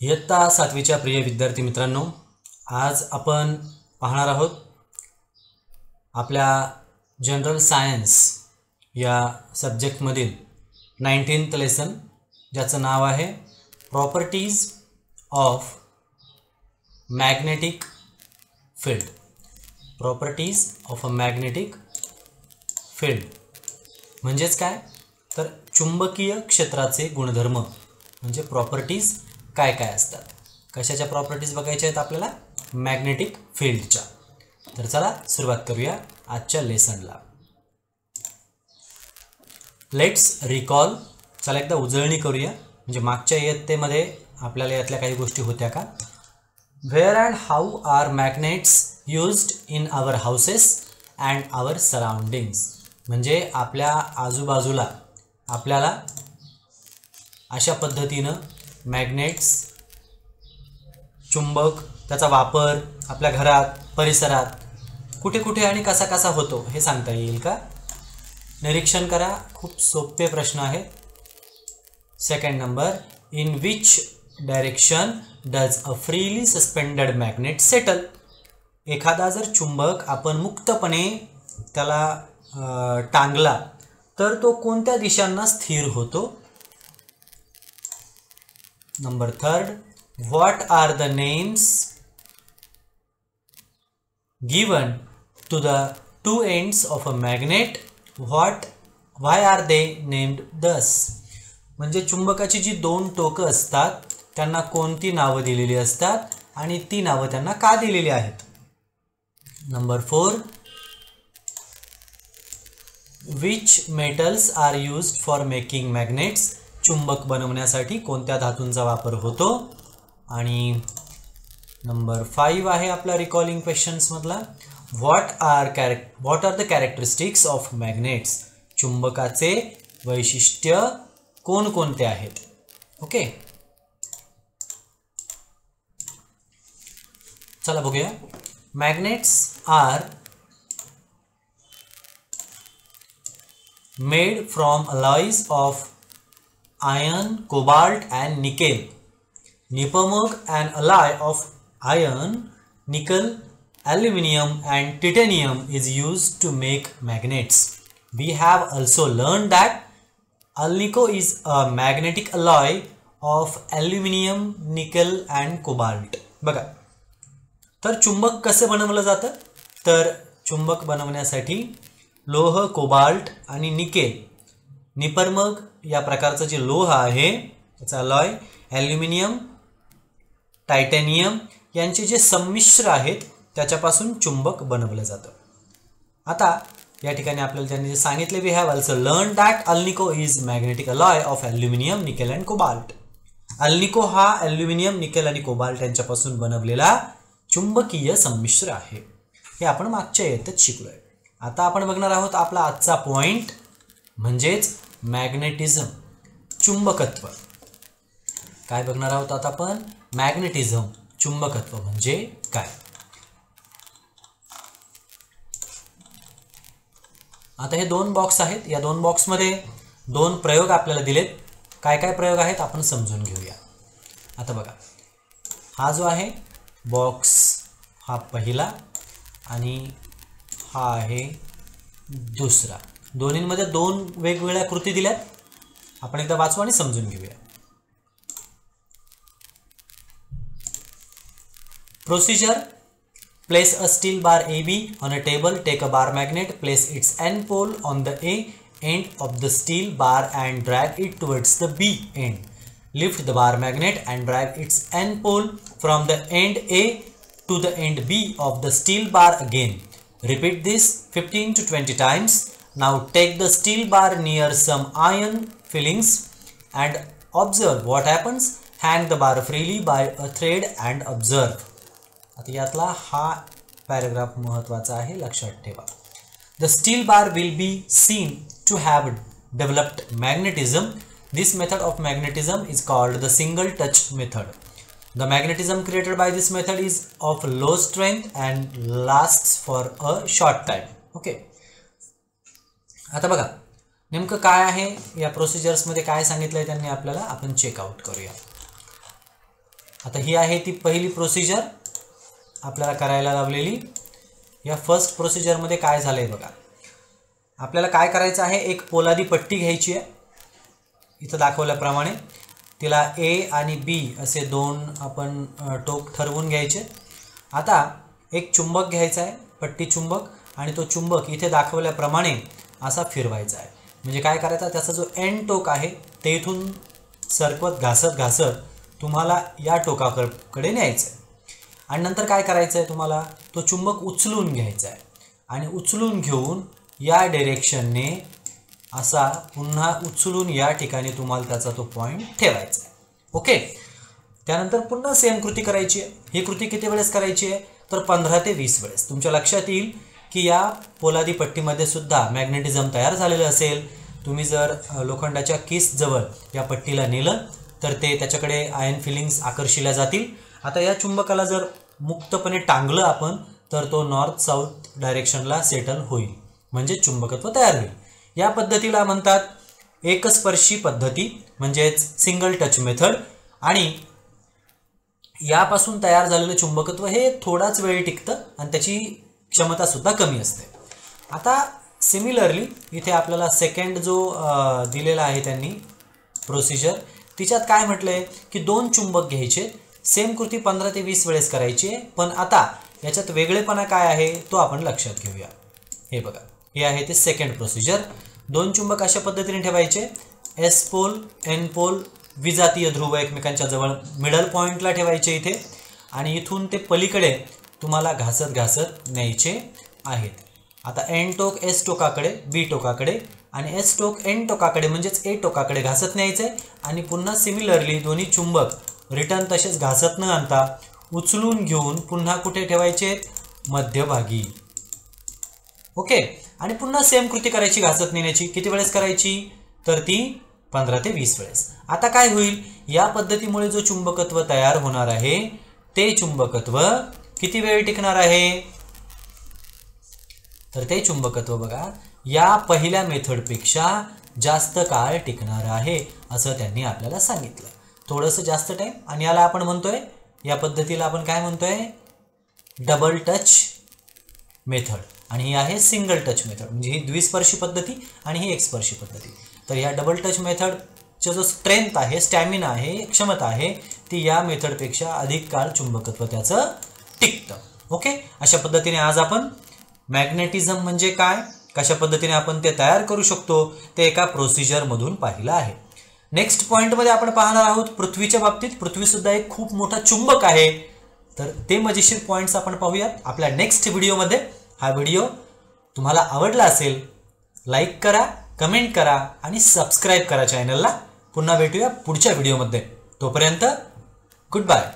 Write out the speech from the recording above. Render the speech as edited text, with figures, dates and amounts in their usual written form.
इयत्ता 7वीच्या प्रिय विद्यार्थी मित्रांनो, आज आपण पाहणार आहोत आपल्या जनरल सायन्स या सब्जेक्टमधील 19th लेसन, ज्याचं नाव आहे properties of magnetic field. Properties of a magnetic field म्हणजेच काय, तर चुंबकीय क्षेत्राचे गुणधर्म म्हणजे प्रॉपर्टीज काय काय असतात. कशाच्या प्रॉपर्टीज बघायच्या आहेत आपल्याला? मॅग्नेटिक फील्डच्या. तर चला सुरुवात करूया आजच्या लेसनला. Let's recall. चला एकदा उजळणी करूया, म्हणजे मागच्या इयत्तेमध्ये आपल्याला यातल्या काही गोष्टी होत्या का. Where and how are magnets used in our houses and our surroundings. म्हणजे आपल्या आजूबाजूला आपल्याला अशा पद्धतीनं मॅग्नेट्स, चुंबक, त्याचा वापर आपल्या घरात, परिसरात कुठे कुठे आणि कसा कसा होतो हे सांगता येईल का? निरीक्षण करा, खूप सोपे प्रश्न आहेत. Second number, in which direction does a freely suspended magnet settle. एखादा जर चुंबक आपण मुक्तपणे त्याला टांगला तर तो कोणत्या दिशांना स्थिर होतो? Number third, what are the names given to the two ends of a magnet? Why are they named thus? म्हणजे चुंबकाची जी दोन टोकं असतात त्यांना कोणती नावं दिलेली असतात आणि ती नावं त्यांना का दिलेली आहेत? Number four, which metals are used for making magnets? चुंबक बनवण्यासाठी कोणत्या धातूंचा वापर होतो? आणि नंबर 5 आहे आपला रिकॉलिंग क्वेश्चन्स मधला, what are the characteristics of magnets. चुंबकाचे वैशिष्ट्य कोणकोणते आहेत? ओके, चला बघूया. Magnets are made from alloys of iron, cobalt and nickel. Nipamug, an alloy of iron, nickel, aluminium and titanium is used to make magnets. We have also learned that alnico is a magnetic alloy of aluminium, nickel and cobalt. बघा, तर चुंबक कसे बनवलं जातं? तर चुंबक बनवण्यासाठी लोह, कोबाल्ट आणि निकेल, निपर्मग या प्रकारचं जे लोह आहे त्याचा अलॉय, ॲल्युमिनियम, टायटॅनियम यांचे जे संमिश्र आहेत त्याच्यापासून चुंबक बनवलं जातं. आता या ठिकाणी आपल्याला त्यांनी जे सांगितले, we have also learn that alnico is magnetic alloy of aluminium, nickel and cobalt. Alnico हा ॲल्युमिनियम, निकेल आणि कोबाल्ट यांच्यापासून बनवलेला चुंबकीय संमिश्र आहे. हे आपण मागच्या इयत्तेत शिकलोय. आता आपण बघणार आहोत आपला आजचा पॉइंट म्हणजेच मॅग्नेटिझम, चुंबकत्व. काय बघणार आहोत आता आपण? मॅग्नेटिझम, चुंबकत्व म्हणजे काय. आता हे दोन बॉक्स आहेत, या दोन बॉक्समध्ये दोन प्रयोग आपल्याला दिलेत. काय काय प्रयोग आहेत आपण समजून घेऊया. आता बघा, हा जो आहे बॉक्स हा पहिला आणि हा आहे दुसरा. दोन्हींमध्ये दोन वेगवेगळ्या कृती दिल्यात. आपण एकदा वाचू आणि समजून घेऊया. Procedure, place a steel bar AB on a table, take a bar magnet, place its end pole on the A end of the steel bar and drag it towards the B end. Lift the bar magnet and drag its end pole from the end A to the end B of the steel bar again. Repeat this 15 to 20 times. Now take the steel bar near some iron fillings and observe what happens. Hang the bar freely by a thread and observe. आता यातला हा paragraph महत्त्वाचा आहे, लक्षात ठेवा. The steel bar will be seen to have developed magnetism. This method of magnetism is called the single touch method. The magnetism created by this method is of low strength and lasts for a short time. Okay. आता बघा नेमकं काय आहे या procedures मध्ये, काय सांगितलंय त्यांनी आपल्याला, आपण चेकआउट करूया. आता ही आहे ती पहिली प्रोसिजर आपल्याला करायला लावलेली. या फर्स्ट प्रोसिजरमध्ये काय झालंय बघा. आपल्याला काय करायचं आहे, एक पोलादी पट्टी घ्यायची आहे इथं दाखवल्याप्रमाणे. तिला ए आणि बी असे दोन आपण टोक ठरवून घ्यायचे. आता एक चुंबक घ्यायचा आहे, पट्टी चुंबक, आणि तो चुंबक इथे दाखवल्याप्रमाणे असा फिरवायचा आहे. म्हणजे काय करायचं, त्याचा जो एंड टोक आहे ते इथून सरकवत घासत घासत तुम्हाला या टोकाकडे न्यायचं आहे. आणि नंतर काय करायचं आहे, तुम्हाला तो चुंबक उचलून घ्यायचा आहे आणि उचलून घेऊन या डायरेक्शनने असा पुन्हा उचलून या ठिकाणी तुम्हाला त्याचा तो पॉईंट ठेवायचा आहे. ओके. त्यानंतर पुन्हा सेम कृती करायची आहे. ही कृती किती वेळेस करायची आहे, तर 15 ते 20 वेळेस. तुमच्या लक्षात येईल की या पोलादी पट्टीमध्ये सुद्धा मॅग्नेटिझम तयार झालेलं असेल. तुम्ही जर लोखंडाच्या किसजवळ या पट्टीला नेलं तर ते त्याच्याकडे आयन फिलिंग्स आकर्षिल्या जातील. आता या चुंबकाला जर मुक्तपणे टांगलं आपण तर तो नॉर्थ साऊथ डायरेक्शनला सेटल होईल, म्हणजे चुंबकत्व तयार होईल. या पद्धतीला म्हणतात एकस्पर्शी पद्धती, म्हणजेच सिंगल टच मेथड. आणि यापासून तयार झालेलं चुंबकत्व हे थोडाच वेळ टिकतं आणि त्याची क्षमता सुद्धा कमी असते. आता सिमिलरली इथे आपल्याला सेकंड जो दिलेला आहे त्यांनी प्रोसिजर, तिच्यात काय म्हटलंय की दोन चुंबक घ्यायचे. सेम कृती 15 ते 20 वेळेस करायची आहे. पण आता याच्यात वेगळेपणा काय आहे तो आपण लक्षात घेऊया. हे बघा, हे आहे ते सेकंड प्रोसिजर. दोन चुंबक अशा पद्धतीने ठेवायचे. एस पोल एन पोल विजातीय ध्रुव एकमेकांच्या जवळ मिडल पॉईंटला ठेवायचे इथे, आणि इथून ते पलीकडे तुम्हाला घासत घासत न्यायचे आहेत. आता एन टोक एस टोकाकडे, बी टोकाकडे, आणि एस टोक एन टोकाकडे म्हणजेच ए टोकाकडे घासत न्यायचे. आणि पुन्हा सिमिलरली दोन्ही चुंबक रिटर्न तसेच घासत न आणता उचलून घेऊन पुन्हा कुठे ठेवायचे, मध्यभागी. ओके. आणि पुन्हा सेम कृती करायची घासत नेण्याची. किती वेळेस करायची, तर ती 15 ते 20 वेळेस. आता काय होईल, या पद्धतीमुळे जो चुंबकत्व तयार होणार आहे ते चुंबकत्व किती वेळ टिकणार आहे, तर ते चुंबकत्व बघा या पहिल्या मेथडपेक्षा जास्त काळ टिकणार आहे असं त्यांनी आपल्याला सांगितलं. थोडंसं जास्त टाइम. आणि याला आपण म्हणतोय, या पद्धतीला आपण काय म्हणतोय, डबल टच मेथड. आणि ही आहे सिंगल टच मेथड. म्हणजे ही द्विस्पर्शी पद्धती आणि ही एकस्पर्शी पद्धती. तर या डबल टच मेथडचा जो स्ट्रेंथ आहे, स्टॅमिना आहे, क्षमता आहे, ती या मेथडपेक्षा अधिक काळ चुंबकत्व त्याचं टिकतं. ओके. अशा पद्धतीने आज आपण मॅग्नेटिझम म्हणजे काय, कशा पद्धतीने आपण ते तयार करू शकतो ते एका प्रोसिजरमधून पाहिलं आहे. नेक्स्ट पॉईंटमध्ये आपण पाहणार आहोत पृथ्वीच्या बाबतीत. पृथ्वीसुद्धा एक खूप मोठा चुंबक आहे. तर ते मजेशीर पॉईंट्स आपण पाहूयात आपल्या नेक्स्ट व्हिडिओमध्ये. हा व्हिडिओ तुम्हाला आवडला असेल, लाईक करा, कमेंट करा आणि सबस्क्राईब करा चॅनलला. पुन्हा भेटूया पुढच्या व्हिडिओमध्ये. तोपर्यंत गुड बाय.